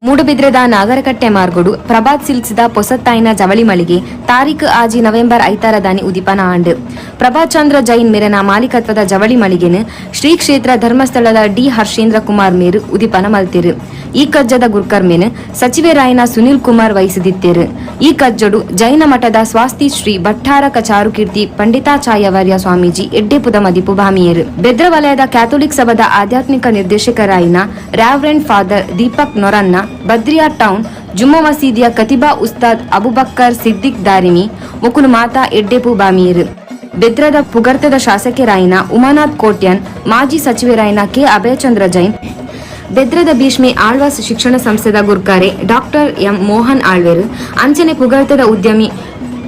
ಮೂಡುಬಿದ್ರೆದ Nagarakatte ಮಾರ್ಗೋಡು Prabhat silks the ಪೊಸತ್ತಾಯಿನ ಜವಳಿ ಮಳಿಗೆ ತಾರೀಖು ಆಜಿ ನವೆಂಬರ್ 5 ದಾನಿ ಉದಿಪನ ಆಂಡ್ ಪ್ರಭಾತ್ ಚಂದ್ರ ಜೈನ್ ಮೇರನ ಮಾಲೀಕತ್ವದ ಜವಳಿ ಮಳಿಗೆನು ಶ್ರೀ ಕ್ಷೇತ್ರ ಧರ್ಮಸ್ಥಳದ ಡಿ ಹರ್ಷೇಂದ್ರ ಕುಮಾರ್ ಮೇರು ಉದಿಪನ ಮಲ್ತಿರು. ಈ ಕಜ್ಜದ ಗುರ್ಕರ್ಮೇನು ಸಚಿವರಾಯನ ಸುನಿಲ್ ಕುಮಾರ್ ವಹಿಸಿದಿತ್ತೇರು. ಈ ಕಜ್ಜಡು ಜೈನ ಮಠದ ಸ್ವಾಸ್ತಿ ಶ್ರೀ ಭಟ್ಟಾರಕ ಚಾರುಕೀರ್ತಿ ಪಂಡಿತಾಚಾರ್ಯವರ್ಯ ಸ್ವಾಮೀಜಿ ಎಡ್ಡೆಪುದ ಮದಿಪು ಭಾಮಿಯರು. ಬೆದ್ರ ವಲಯದ ಕ್ಯಾಥೋಲಿಕ್ ಸಭಾದ ಆಧ್ಯಾತ್ಮಿಕ ನಿರ್ದೇಶಕರಾಯಿನ ರ್ಯಾವರೆಂಡ್ ಫಾದರ್ ದೀಪಕ್ ನೊರನ್ನ, ಬದ್ರಿಯಾ ಟೌನ್ ಜುಮ್ಮಾ ಮಸೀದಿಯ ಕತಿಬಾ ಉಸ್ತಾದ್ ಅಬುಬಕ್ಕರ್ ಸಿದ್ದಿಕ್ ದಾರಿಮಿ ಮುಕುಲು ಮಾತಾ ಎಡ್ಡೆಪು ಬಾಮಿಯರು. ಬೆದ್ರದ ಪುಗರ್ತದ ಶಾಸಕರಾಯಿನ ಉಮಾನಾಥ್ ಕೋಟ್ಯನ್, ಮಾಜಿ ಸಚಿವರಾಯಿನ ಕೆ ಅಭಯಚಂದ್ರ ಜೈನ್, ಬೆದ್ರದ ಭೀಷ್ಮೆ ಆಳ್ವಾಸ್ ಶಿಕ್ಷಣ ಸಂಸ್ಥೆದ ಗುರ್ಕಾರೆ ಡಾಕ್ಟರ್ ಎಂ ಮೋಹನ್ ಆಳ್ವೇರು, ಅಂಚನೆ ಪುಗರ್ತದ ಉದ್ಯಮಿ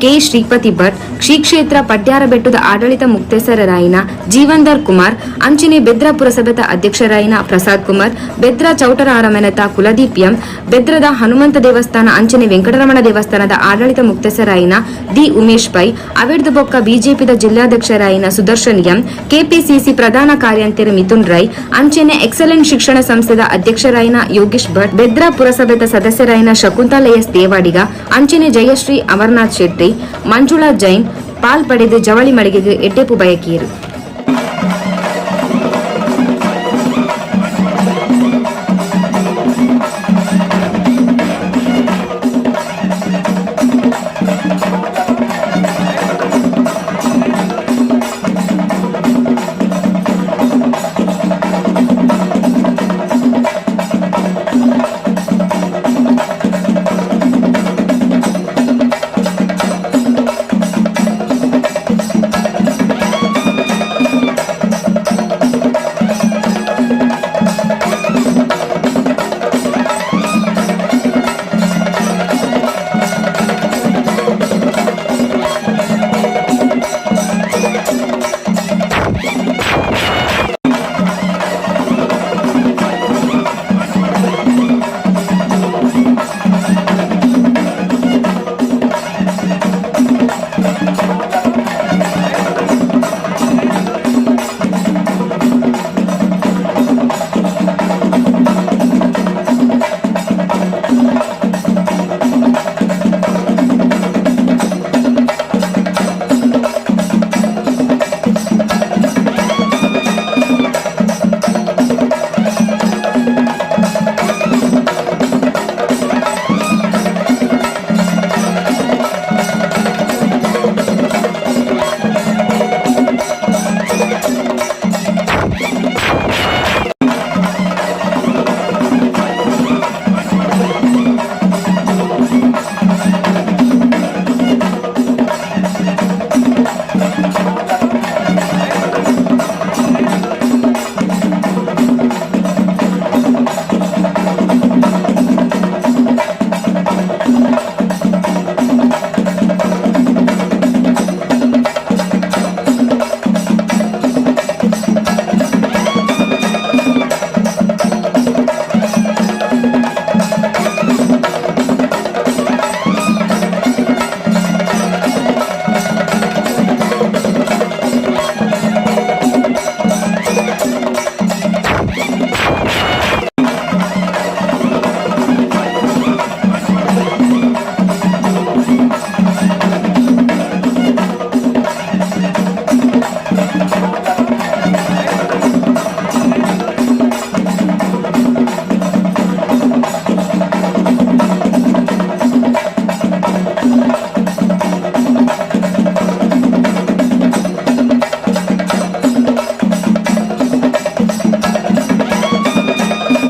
ಕೆ ಶ್ರೀಪತಿ ಭಟ್, ಶ್ರೀ ಕ್ಷೇತ್ರ ಪಡ್ಯಾರ ಬೆಟ್ಟದ ಆಡಳಿತ ಮುಕ್ತೇಸರರಾಯಿನ ಜೀವಂದರ್ ಕುಮಾರ್, ಅಂಚನೆ ಬೆದ್ರ ಪುರಸಭೆದ ಅಧ್ಯಕ್ಷರಾಯಿನ ಪ್ರಸಾದ್ ಕುಮಾರ್, ಬೆದ್ರ ಚೌಟರ ಅರಮನೆತ ಕುಲದೀಪ್ ಎಂ, ಬೆದ್ರದ ಹನುಮಂತ ದೇವಸ್ಥಾನ ಅಂಚನೆ ವೆಂಕಟರಮಣ ದೇವಸ್ಥಾನದ ಆಡಳಿತ ಮುಕ್ತೇಸರಾಯಿನ ದಿ ಉಮೇಶ್ ಪೈ, ಅವೆಡ್ದು ಬೊಕ್ಕ ಬಿಜೆಪಿದ ಜಿಲ್ಲಾಧ್ಯಕ್ಷರಾಯಿನ ಸುದರ್ಶನ್ ಎಂ, ಕೆಪಿಸಿಸಿ ಪ್ರಧಾನ ಕಾರ್ಯಂತರ ಮಿಥುನ್ ರೈ, ಅಂಚನೆ ಎಕ್ಸಲೆಂಟ್ ಶಿಕ್ಷಣ ಸಂಸ್ಥೆದ ಅಧ್ಯಕ್ಷರಾಯಿನ ಯೋಗೇಶ್ ಭಟ್, ಬೆದ್ರ ಪುರಸಭೆದ ಸದಸ್ಯರಾಯಿನ ಶಕುಂತಲಾ ಎಸ್ ದೇವಾಡಿಗ, ಅಂಚನೆ ಜಯಶ್ರೀ ಅಮರನಾಥ್ ಶೆಟ್ಟಿ, ಮಂಜುಳಾ ಜೈನ್ ಪಾಲ್ಪಡೆದು ಜವಳಿ ಮಳಿಗೆಗೆ ಎಡ್ಡೆಪು ಬಯಕಿಯರು.